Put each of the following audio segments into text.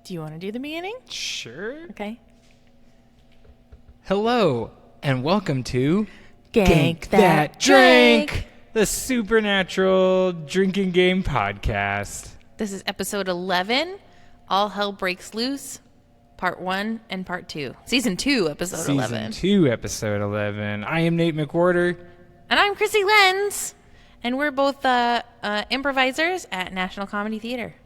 Do you want to do the beginning? Sure. Okay. Hello, and welcome to Gank That Drink, the supernatural drinking game podcast. This is episode 11, All Hell Breaks Loose, part 1 and part 2. Season 2, episode 11. Season 2, episode 11. I am Nate McWhorter. And I'm Chrissy Lenz, and we're both improvisers at National Comedy Theater.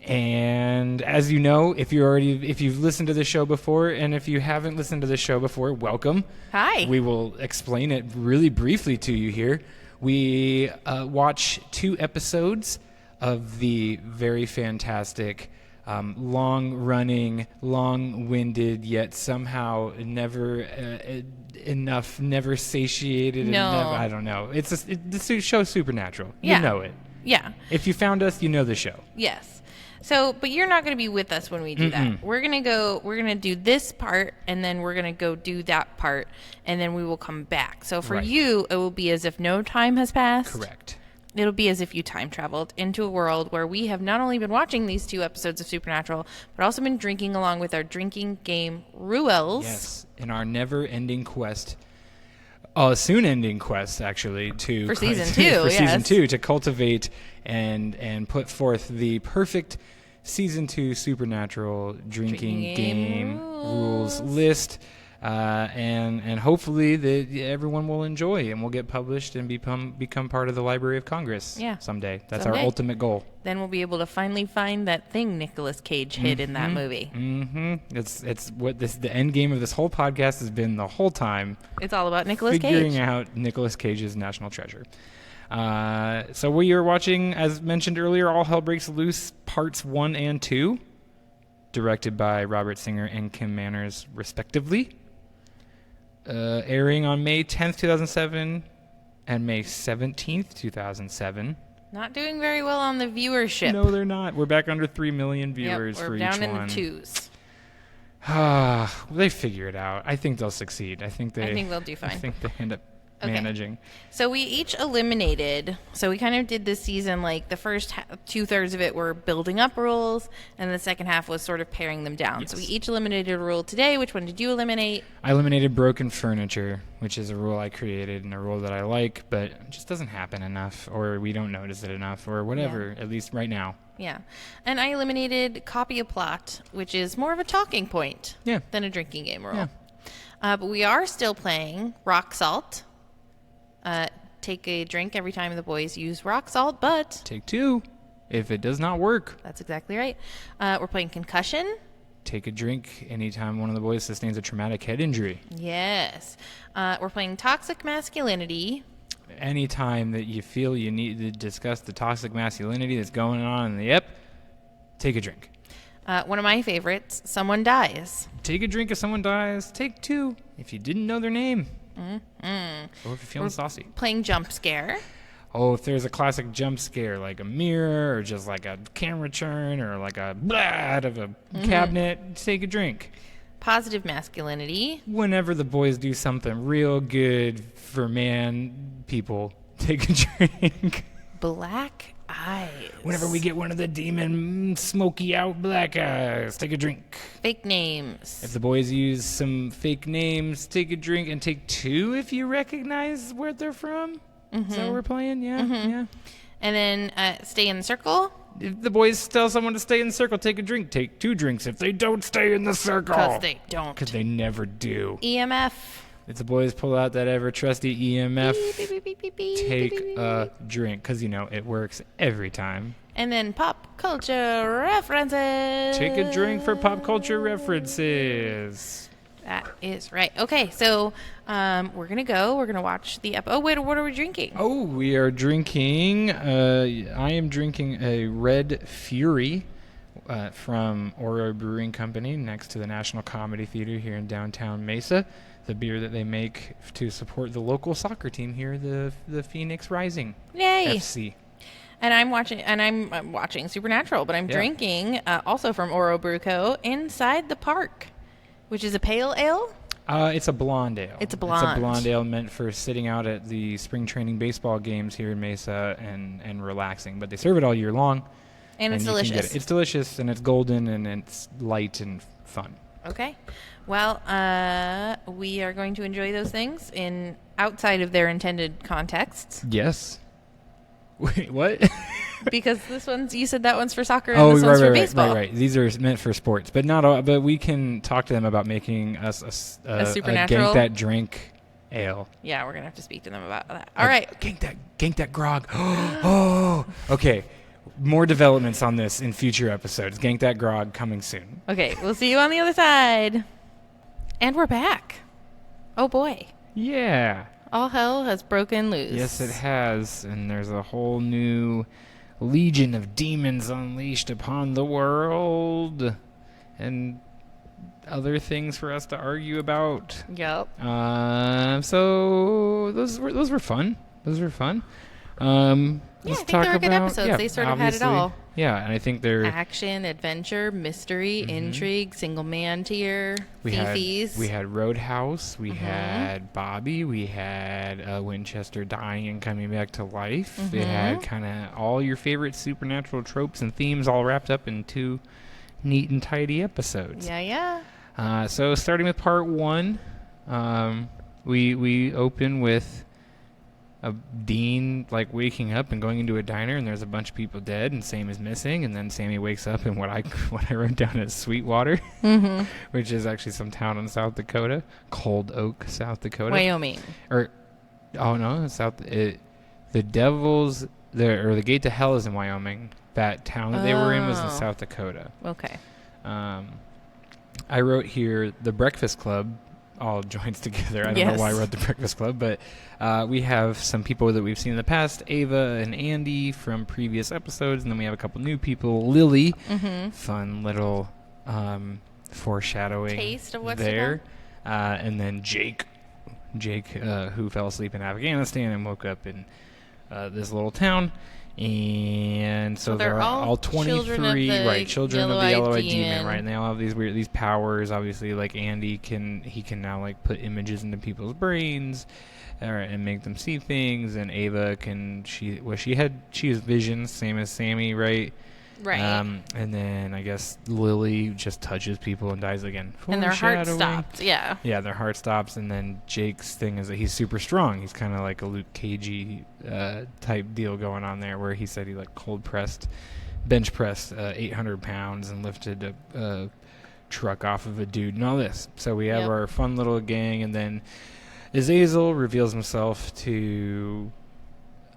And as you know, if you've listened to the show before, and if you haven't listened to the show before, welcome. Hi. We will explain it really briefly to you here. We watch 2 episodes of the very fantastic, long-running, long-winded, yet somehow never enough, never satiated. No. I don't know. The show's supernatural. Yeah. You know it. Yeah. If you found us, you know the show. Yes. So, but you're not going to be with us when we do that. We're going to do this part, and then we're going to go do that part, and then we will come back. So for you, it will be as if no time has passed. Correct. It'll be as if you time traveled into a world where we have not only been watching these 2 episodes of Supernatural, but also been drinking along with our drinking game Ruels. Yes, in our never-ending quest. Soon-ending quest, actually, for season 2, season 2, to cultivate and put forth the perfect season 2 supernatural drinking game rules list, and hopefully everyone will enjoy and will get published and become part of the Library of Congress someday. That's our ultimate goal. Then we'll be able to finally find that thing Nicolas Cage hid in that movie. It's what the end game of this whole podcast has been the whole time. It's all about Nicolas Cage. Figuring out Nicolas Cage's national treasure. So we are watching, as mentioned earlier, All Hell Breaks Loose parts 1 and 2, directed by Robert Singer and Kim Manners, respectively. Airing on May 10th, 2007 and May 17th, 2007. Not doing very well on the viewership. No, they're not. We're back under 3 million viewers for each one. We're down in the 2s. They figure it out. I think they'll succeed. I think they'll do fine. I think they end up managing. So we each eliminated. So we kind of did this season like the first 2/3 of it were building up rules, and the second half was sort of paring them down. Yes. So we each eliminated a rule today. Which one did you eliminate? I eliminated broken furniture, which is a rule I created and a rule that I like, but it just doesn't happen enough, or we don't notice it enough, or whatever. At least right now. Yeah. And I eliminated copy a plot, which is more of a talking point than a drinking game rule. Yeah. But we are still playing rock salt. Take a drink every time the boys use rock salt, but... Take 2 if it does not work. That's exactly right. We're playing concussion. Take a drink anytime one of the boys sustains a traumatic head injury. Yes. We're playing toxic masculinity. Anytime that you feel you need to discuss the toxic masculinity that's going on in the take a drink. One of my favorites, someone dies. Take a drink if someone dies. Take 2 if you didn't know their name. Or if you're feeling saucy. Playing jump scare. Oh, if there's a classic jump scare, like a mirror, or just like a camera turn, or like a blah out of a cabinet, take a drink. Positive masculinity. Whenever the boys do something real good for people, take a drink. Black eyes. Whenever we get one of the demon smoky out black eyes, take a drink. Fake names. If the boys use some fake names, take a drink, and take 2 if you recognize where they're from. Is that what we're playing? Yeah, yeah. And then stay in the circle. If the boys tell someone to stay in the circle, take a drink. Take 2 drinks if they don't stay in the circle. Because they don't. Because they never do. EMF. If the boys pull out that ever-trusty EMF, beep, beep, beep, beep, take beep, beep, a drink. Because, it works every time. And then pop culture references. Take a drink for pop culture references. That is right. Okay, so we're going to go. We're going to watch the episode. Oh, wait, what are we drinking? Oh, we are drinking, I am drinking a Red Fury from Oro Brewing Company next to the National Comedy Theater here in downtown Mesa. The beer that they make to support the local soccer team here, the Phoenix Rising FC. And I'm watching Supernatural, but I'm drinking also from Oro Brew Co. Inside the Park, which is a pale ale. It's a blonde ale. It's a blonde ale meant for sitting out at the spring training baseball games here in Mesa and relaxing. But they serve it all year long. And it's you can get delicious. it. It's delicious, and it's golden, and it's light and fun. Okay. Well, we are going to enjoy those things in outside of their intended contexts. Yes. Wait, what? Because you said that one's for soccer and this one's for baseball. Right. These are meant for sports, but not all. But we can talk to them about making us a supernatural Gank That Drink ale. Yeah, we're gonna have to speak to them about that. All right. Gank that grog. Oh, okay. More developments on this in future episodes. Gank that grog coming soon. Okay, we'll see you on the other side. And we're back. Oh boy. Yeah. All hell has broken loose. Yes, it has, and there's a whole new legion of demons unleashed upon the world, and other things for us to argue about. Yep. So those were fun. Yeah, I think they were good episodes. Yeah, they sort of had it all. Yeah, and I think they're action, adventure, mystery, intrigue, single man tier, fifis. We had Roadhouse. We had Bobby. We had Winchester dying and coming back to life. They had kind of all your favorite supernatural tropes and themes all wrapped up in 2 neat and tidy episodes. Yeah. So starting with part 1, we open with a Dean like waking up and going into a diner, and there's a bunch of people dead, and Sam is missing, and then Sammy wakes up in what I wrote down as Sweetwater, which is actually some town in South Dakota, Cold Oak, South Dakota, Wyoming, the Gate to Hell is in Wyoming. That town that they were in was in South Dakota. Okay. I wrote here the Breakfast Club all joins together. I don't know why I wrote the Breakfast Club, but we have some people that we've seen in the past, Ava and Andy from previous episodes, and then we have a couple new people, Lily, fun little foreshadowing taste of what's there, and then Jake, who fell asleep in Afghanistan and woke up in this little town. And so they're all 23, children of the yellow-eyed demon, right? And they all have these powers. Obviously, like Andy he can now like put images into people's brains, and make them see things. And Ava she has visions, same as Sammy, right? Right. And then I guess Lily just touches people and dies again. And their heart stops. Yeah. Yeah, their heart stops. And then Jake's thing is that he's super strong. He's kind of like a Luke Cagey type deal going on there, where he said he like bench pressed 800 pounds and lifted a truck off of a dude and all this. So we have our fun little gang, and then Azazel reveals himself to.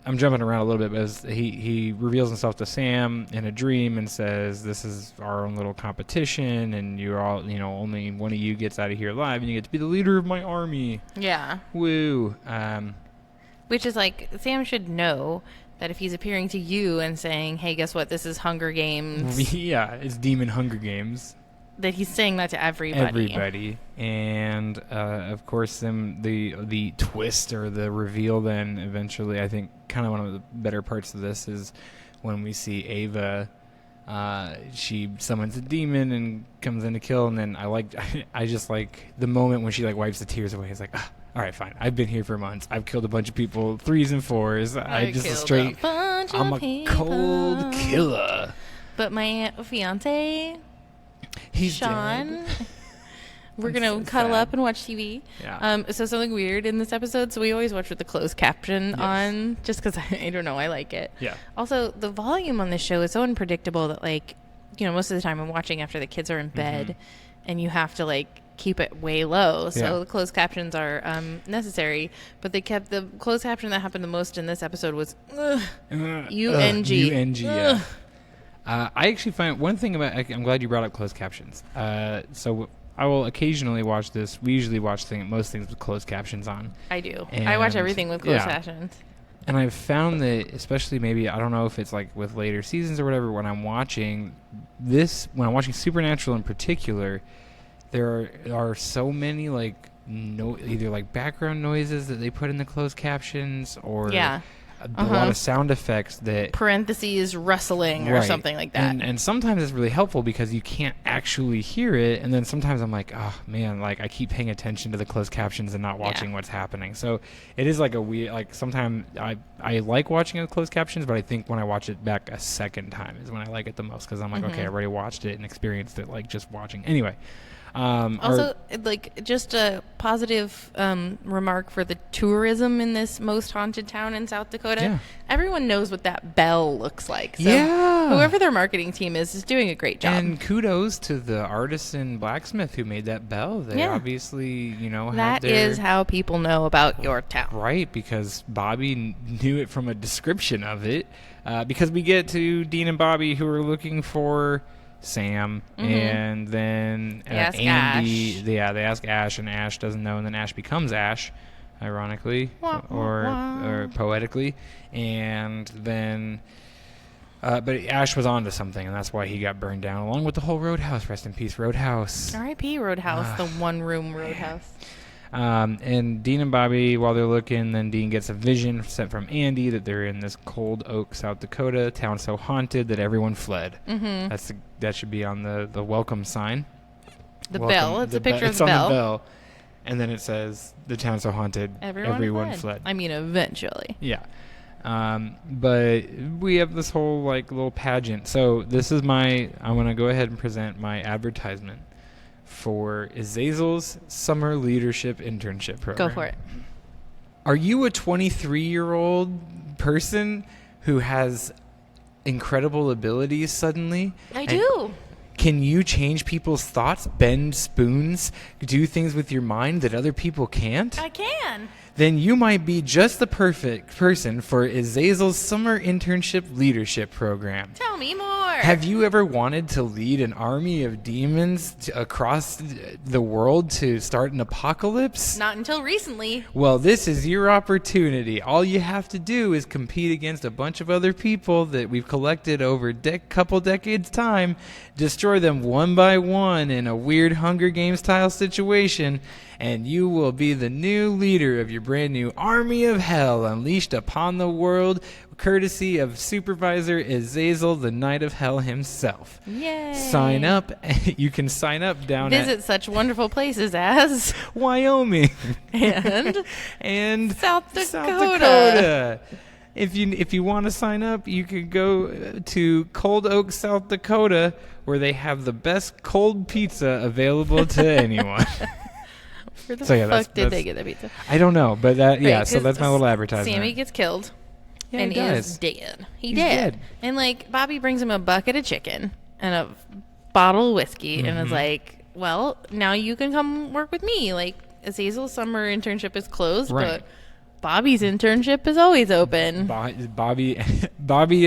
I'm jumping around a little bit, but he reveals himself to Sam in a dream and says, "This is our own little competition, and you're all, only one of you gets out of here alive, and you get to be the leader of my army." Yeah. Woo. Which is like, Sam should know that if he's appearing to you and saying, "Hey, guess what? This is Hunger Games." Yeah, it's Demon Hunger Games. That he's saying that to everybody. And of course, the twist or the reveal. Then eventually, I think kind of one of the better parts of this is when we see Ava. She summons a demon and comes in to kill. And then I just like the moment when she like wipes the tears away. It's like, all right, fine. I've been here for months. I've killed a bunch of people, 3s and 4s. I'm a cold killer. But my fiance. He's Sean, dead. we're going to cuddle up and watch TV. Yeah. So something weird in this episode. So we always watch with the closed caption on, just because I don't know, I like it. Yeah. Also, the volume on this show is so unpredictable that, like, most of the time I'm watching after the kids are in bed, and you have to like keep it way low. So the closed captions are necessary. But they kept the closed caption that happened the most in this episode was UNG. UNG. Yeah. I actually find one thing about. I'm glad you brought up closed captions. So I will occasionally watch this. We usually watch most things with closed captions on. I do. I watch everything with closed captions. And I've found that, especially maybe, I don't know if it's like with later seasons or whatever, when I'm watching Supernatural in particular, there are so many like either like background noises that they put in the closed captions, or a lot of sound effects that parentheses rustling or something like that. And sometimes it's really helpful because you can't actually hear it. And then sometimes I'm like, oh man, like I keep paying attention to the closed captions and not watching what's happening. So it is like a weird, like sometimes I like watching the closed captions, but I think when I watch it back a second time is when I like it the most, because I'm like, okay, I already watched it and experienced it, like just watching. Anyway. Also, like, just a positive remark for the tourism in this most haunted town in South Dakota. Yeah. Everyone knows what that bell looks like. So whoever their marketing team is doing a great job. And kudos to the artisan blacksmith who made that bell. They obviously, you know, that is how people know about your town. Right, because Bobby knew it from a description of it. Because we get to Dean and Bobby who are looking for Sam, and then Andy. Ash. They ask Ash, and Ash doesn't know, and then Ash becomes Ash, ironically or poetically, and then. But Ash was onto something, and that's why he got burned down, along with the whole Roadhouse. Rest in peace, Roadhouse. R.I.P. Roadhouse, the one-room Roadhouse. And Dean and Bobby, while they're looking, then Dean gets a vision sent from Andy that they're in this Cold Oak, South Dakota, town so haunted that everyone fled. That should be on the welcome sign. The bell. It's a picture of the bell. It's on the bell. And then it says, the town so haunted, everyone fled. I mean, eventually. Yeah. But we have this whole, like, little pageant. So this is I want to go ahead and present my advertisement for Azazel's Summer Leadership Internship Program. Go for it. Are you a 23-year-old person who has incredible abilities suddenly? I do. Can you change people's thoughts, bend spoons, do things with your mind that other people can't? I can. Then you might be just the perfect person for Azazel's Summer Internship Leadership Program. Tell me more. Have you ever wanted to lead an army of demons across the world to start an apocalypse? Not until recently. Well, this is your opportunity. All you have to do is compete against a bunch of other people that we've collected over couple decades' time, destroy them one by one in a weird Hunger Games style situation, and you will be the new leader of your brand new army of hell unleashed upon the world, courtesy of Supervisor Azazel, the Knight of Hell himself. Yay. Sign up. You can sign up down Visit such wonderful places as Wyoming and South Dakota. If you want to sign up, you could go to Cold Oak, South Dakota, where they have the best cold pizza available to anyone. Where the fuck did they get the pizza? I don't know, but so that's my little advertisement. Sammy gets killed. Yeah, and he is dead. He's dead. And, like, Bobby brings him a bucket of chicken and a bottle of whiskey and is like, well, now you can come work with me. Like, Azazel's summer internship is closed, but Bobby's internship is always open. Bobby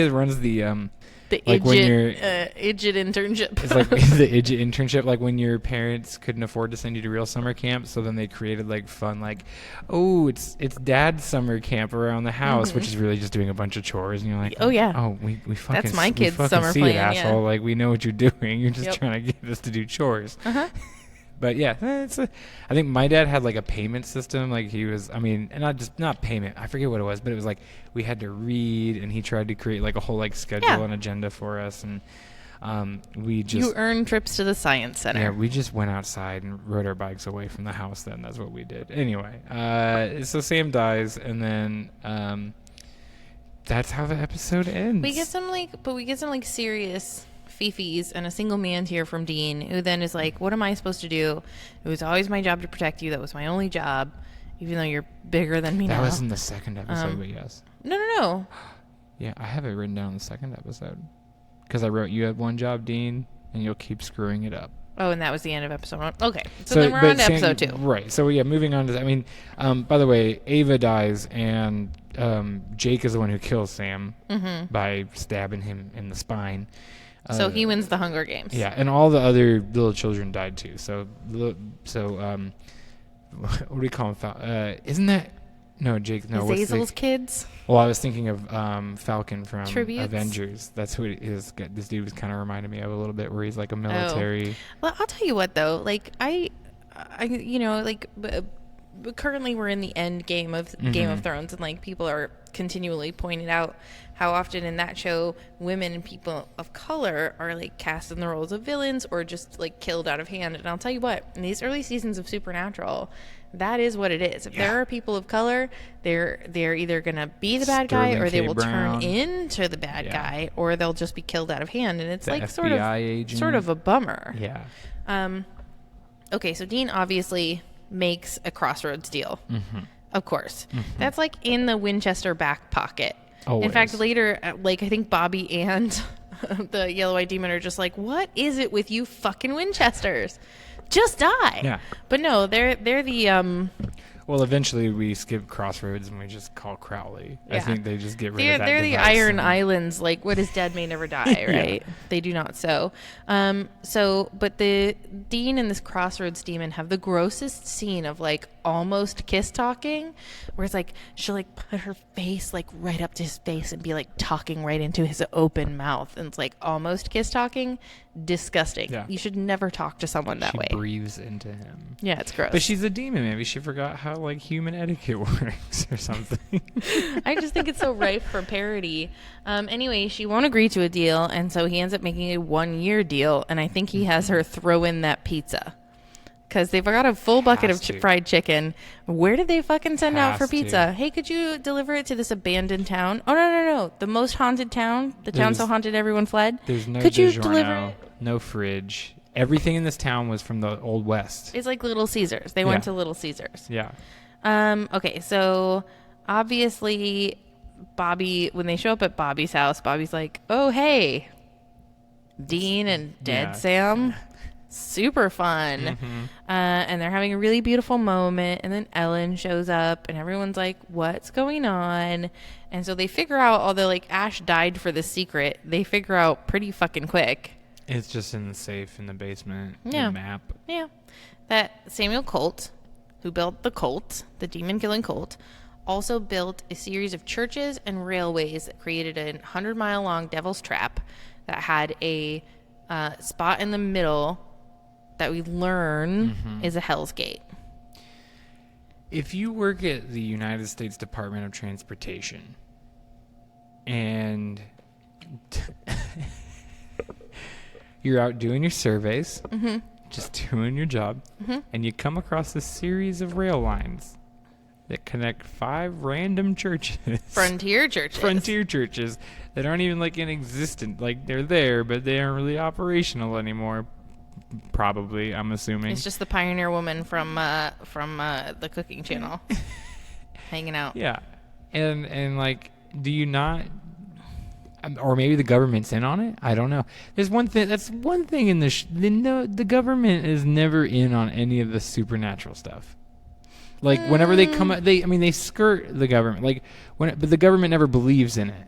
runs the like idjit internship. It's like the idjit internship, like when your parents couldn't afford to send you to real summer camp, so then they created like fun, like, oh, it's dad's summer camp around the house, which is really just doing a bunch of chores, and you're like, we fucking that's my kid's fucking summer see plan, it, asshole. Like, we know what you're doing. You're just trying to get us to do chores. But yeah, I think my dad had like a payment system. Like he was, and not payment. I forget what it was, but it was like we had to read, and he tried to create like a whole like schedule and agenda for us. And you earned trips to the science center. Yeah, we just went outside and rode our bikes away from the house. Then that's what we did. Anyway, so Sam dies, and then that's how the episode ends. We get some serious fifis and a single man tear from Dean, who then is like, what am I supposed to do? It was always my job to protect you. That was my only job, even though you're bigger than me now. That was in the second episode, but yes. No. Yeah, I have it written down in the second episode. Because I wrote, you had one job, Dean, and you'll keep screwing it up. Oh, and that was the end of episode 1. Okay, so then we're on to episode 2. Right, so yeah, moving on to that. By the way, Ava dies, and Jake is the one who kills Sam by stabbing him in the spine. So he wins the Hunger Games. Yeah, and all the other little children died too. So what do we call him? Isn't that Jake? No, Azazel's kids. Well, I was thinking of Falcon from Tributes? Avengers. That's who it is. This dude was kind of reminding me of a little bit, where he's like a military. Well, I'll tell you what though. Like currently we're in the end game of Game of Thrones, and like people are continually pointing out how often in that show women and people of color are like cast in the roles of villains or just like killed out of hand. And I'll tell you what, in these early seasons of Supernatural, that is what it is. If there are people of color, they're either gonna be the bad guy, or they will turn into the bad guy, or they'll just be killed out of hand. And it's the like FBI sort of a bummer. Yeah. Okay, so Dean obviously makes a crossroads deal. Of course. That's like in the Winchester back pocket. Always. In fact, later, like I think Bobby and the Yellow-Eyed Demon are just like, what is it with you fucking Winchesters? Just die. Yeah. But no, they're the Well, eventually we skip Crossroads and we just call Crowley. Yeah. I think they just get rid of that. They're the Iron Islands, like what is dead may never die, right? Yeah. They do not so. But the Dean and this Crossroads demon have the grossest scene of like almost kiss talking, where it's like she'll like put her face like right up to his face and be like talking right into his open mouth, and it's like almost kiss talking. Disgusting. Yeah. You should never talk to someone that way. She breathes into him. Yeah, it's gross. But she's a demon. Maybe she forgot how like human etiquette works or something. I just think it's so ripe for parody. Anyway, she won't agree to a deal, and so he ends up making a 1-year deal, and I think he has her throw in that pizza. Because they've got a full bucket of fried chicken. Where did they fucking send out for pizza? Hey, could you deliver it to this abandoned town? Oh, no. The most haunted town. The town so haunted everyone fled. There's no could you deliver it? No fridge. Everything in this town was from the Old West. It's like Little Caesars. They went to Little Caesars. Yeah. Okay, so obviously Bobby, when they show up at Bobby's house, Bobby's like, oh, hey, Dean and Dead Sam. Super fun. And they're having a really beautiful moment, and then Ellen shows up and everyone's like, what's going on? And so they figure out, although like Ash died for the secret, they figure out pretty fucking quick it's just in the safe in the basement. The map. That Samuel Colt, who built the cult, the demon killing cult, also built a series of churches and railways that created a 100-mile long devil's trap that had a spot in the middle that we learn is a Hell's Gate. If you work at the United States Department of Transportation and you're out doing your surveys, just doing your job, and you come across a series of rail lines that connect 5 random churches. Frontier churches that aren't even like in existence. Like they're there, but they aren't really operational anymore. Probably, I'm assuming. It's just the pioneer woman from the cooking channel hanging out. Yeah. And like, do you not, or maybe the government's in on it? I don't know. There's one thing, that's one thing in the government is never in on any of the supernatural stuff. Like whenever they come, they skirt the government. Like but the government never believes in it.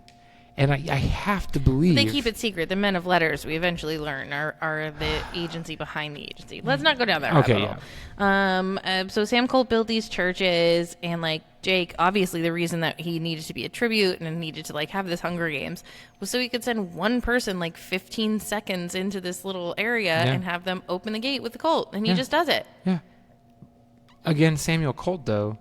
And I have to believe. They keep it secret. The men of letters, we eventually learn, are the agency behind the agency. Let's not go down that rabbit hole. Yeah. So Sam Colt built these churches, and like Jake, obviously the reason that he needed to be a tribute and needed to like have this Hunger Games was so he could send one person like 15 seconds into this little area and have them open the gate with the Colt, and he just does it. Yeah. Again, Samuel Colt, though,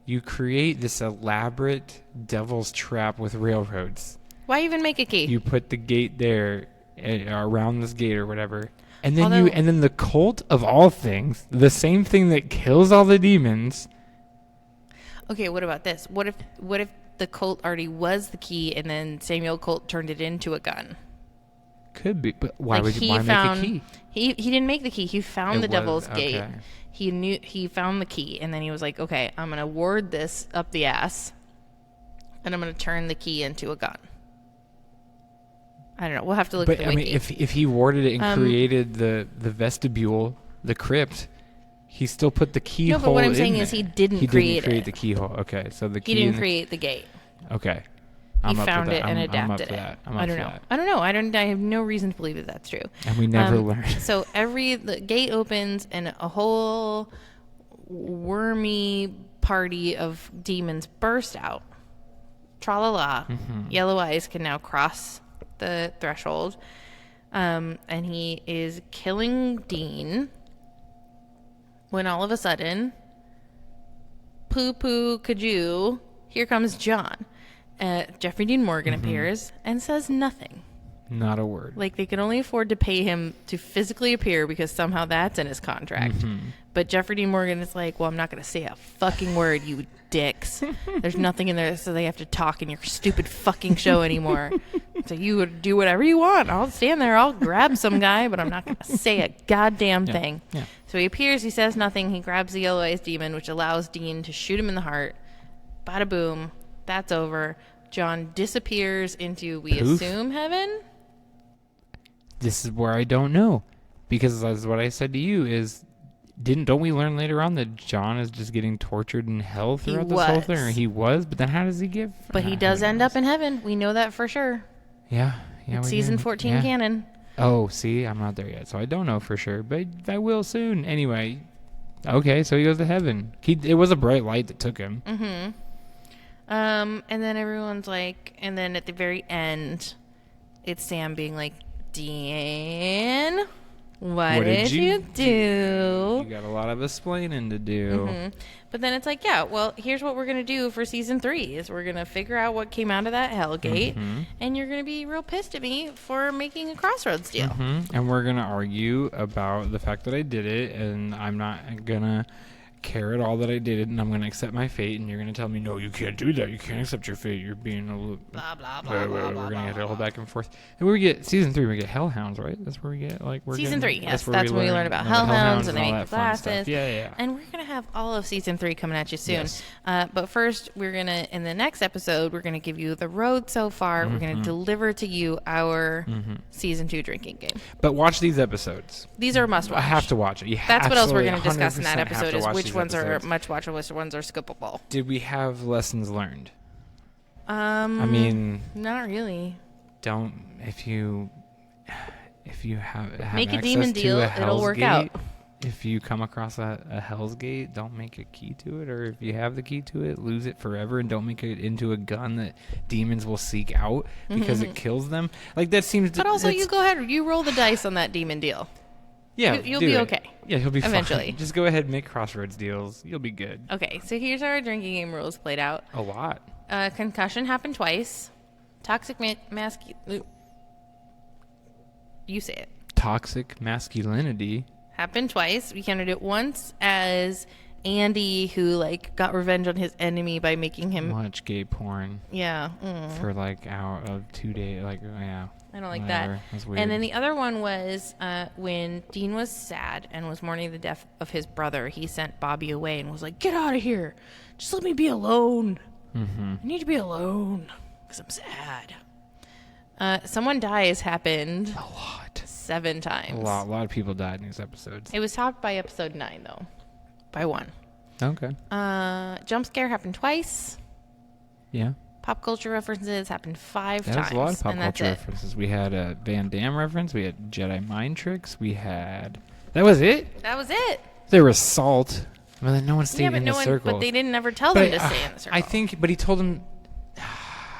you create this elaborate devil's trap with railroads. Why even make a key? You put the gate there, around this gate or whatever, and then and then the cult of all things, the same thing that kills all the demons. Okay, what about this? What if the cult already was the key, and then Samuel Colt turned it into a gun? Could be, but why make a key? He didn't make the key. He found the devil's gate. He found the key, and then he was like, okay, I'm gonna ward this up the ass, and I'm gonna turn the key into a gun. I don't know. We'll have to look at the wiki. But, I mean, if he warded it and created the vestibule, the crypt, he still put the keyhole in. No, but what I'm saying is he didn't create the keyhole. Okay, so the key. He didn't create the gate. Okay. He found it and adapted it. I don't know. I have no reason to believe that that's true. And we never learned. So the gate opens and a whole wormy party of demons burst out. Tra-la-la. Yellow Eyes can now cross the threshold, and he is killing Dean when all of a sudden poo-poo kajou, here comes John. Jeffrey Dean Morgan appears and says nothing. Not a word. Like, they can only afford to pay him to physically appear because somehow that's in his contract. But Jeffrey Dean Morgan is like, well, I'm not going to say a fucking word, you dicks. There's nothing in there, so they have to talk in your stupid fucking show anymore. So you would do whatever you want. I'll stand there. I'll grab some guy, but I'm not going to say a goddamn thing. Yeah. So he appears. He says nothing. He grabs the yellow-eyed demon, which allows Dean to shoot him in the heart. Bada boom. That's over. John disappears into, we assume, heaven? This is where I don't know, because that's what I said to you is, don't we learn later on that John is just getting tortured in hell throughout this whole thing? Or he was, but then how does he give? But he does end up in heaven. We know that for sure. Yeah. It's season 14 canon. Oh, see, I'm not there yet, so I don't know for sure, but I will soon. Anyway, okay, so he goes to heaven. It was a bright light that took him. And then everyone's like, and then at the very end, it's Sam being like, Dean, what did you do? You got a lot of explaining to do. But then it's like, yeah, well, here's what we're going to do for season 3 is we're going to figure out what came out of that hell gate, and you're going to be real pissed at me for making a Crossroads deal. And we're going to argue about the fact that I did it, and I'm not going to care at all that I did it, and I'm going to accept my fate, and you're going to tell me, no, you can't do that. You can't accept your fate. You're being a little... Blah, blah, blah, blah, We're going to get it all back and forth. And we get, season 3, we get Hellhounds, right? That's where we get, like... Season 3, yes. That's when we learn about Hellhounds and they make glasses. Yeah. And we're going to have all of season 3 coming at you soon. Yes. But first, we're going to, in the next episode, we're going to give you the road so far. We're going to deliver to you our season 2 drinking game. But watch these episodes. These are must watch. I have to watch it. That's what else we're going to discuss in that episode is which ones are much watchable, which ones are skippable. Did we have lessons learned? I mean, not really. If you have make a access demon deal, it'll work out. If you come across a Hell's Gate, don't make a key to it, or if you have the key to it, lose it forever and don't make it into a gun that demons will seek out because it kills them. Like, that seems... But also, you go ahead, you roll the dice on that demon deal. Yeah, you'll be okay. Yeah, he'll be eventually. Fine. Just go ahead and make Crossroads deals. You'll be good. Okay, so here's our drinking game rules played out. A lot. Concussion happened twice. Toxic You say it. Toxic masculinity happened twice. We counted it once as Andy, who got revenge on his enemy by making him watch gay porn. Yeah. For 2 days. Yeah. I don't like that. That's weird. And then the other one was when Dean was sad and was mourning the death of his brother. He sent Bobby away and was like, "Get out of here! Just let me be alone. I need to be alone because I'm sad." Someone dies happened a lot. 7 times. A lot of people died in these episodes. It was topped by episode 9 though, by 1. Okay. Jump scare happened twice. Yeah. Pop culture references happened 5 times. That's a lot of pop culture references. We had a Van Damme reference. We had Jedi mind tricks. We had... That was it? That was it. There was salt. Well, then no one stayed in the circle. But they didn't ever tell them to stay in the circle. I think... But he told them...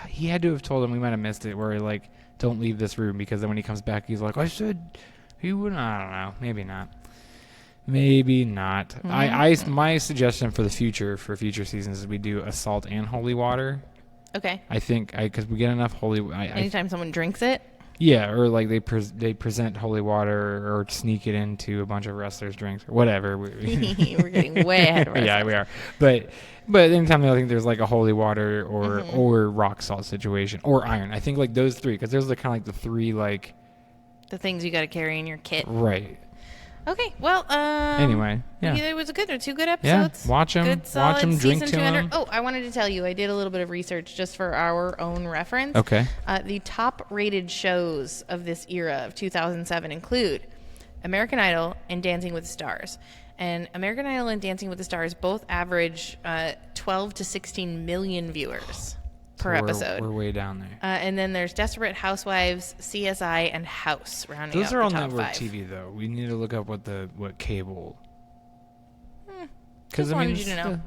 He had to have told them. We might have missed it. Where he, don't leave this room. Because then when he comes back, he's like, I said... He wouldn't... I don't know. Maybe not. Maybe not. My suggestion for future seasons is we do assault and holy water. Okay. I think because we get enough holy. Anytime someone drinks it. Yeah, or they present holy water or sneak it into a bunch of wrestlers' drinks or whatever. We're getting way ahead of ourselves. Yeah, we are. But anytime I think there's a holy water or rock salt situation or iron, I think those 3 because those are kind of the 3 the things you got to carry in your kit. Right. Okay, well, anyway, yeah. It was 2 good episodes. Yeah, watch them, drink to them. Oh, I wanted to tell you, I did a little bit of research just for our own reference. Okay. The top-rated shows of this era of 2007 include American Idol and Dancing with the Stars. And American Idol and Dancing with the Stars both average 12 to 16 million viewers per episode. We're way down there. And then there's Desperate Housewives, CSI, and House rounding Those out are all the top network 5. TV though. We need to look up what cable. Because wanted you to know.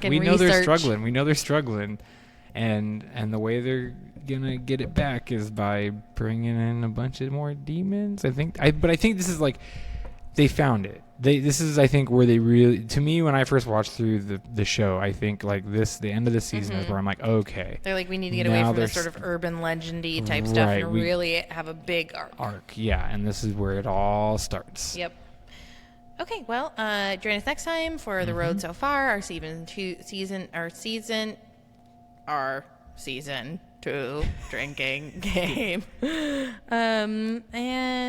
We know they're struggling. We know they're struggling, and the way they're gonna get it back is by bringing in a bunch of more demons. I think this is they found it. This is, I think, where they really, to me, when I first watched through the show, I think like the end of the season is where I'm like, okay. They're like, we need to get away from this sort of urban legendy type stuff and really have a big arc. Yeah, and this is where it all starts. Yep. Okay, well, join us next time for The Road So Far, our season 2 drinking game. And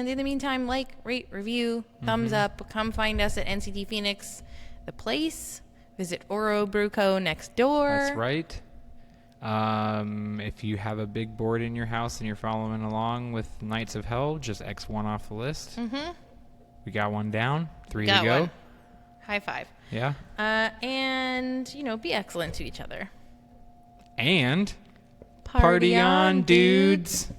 in the meantime, like, rate, review, thumbs up. Come find us at NCT Phoenix, the place. Visit Oro Brew Co. next door. That's right. If you have a big board in your house and you're following along with Knights of Hell, just X one off the list. We got one down. 3 to go. One. High five. Yeah. And, be excellent to each other. And party on, dudes.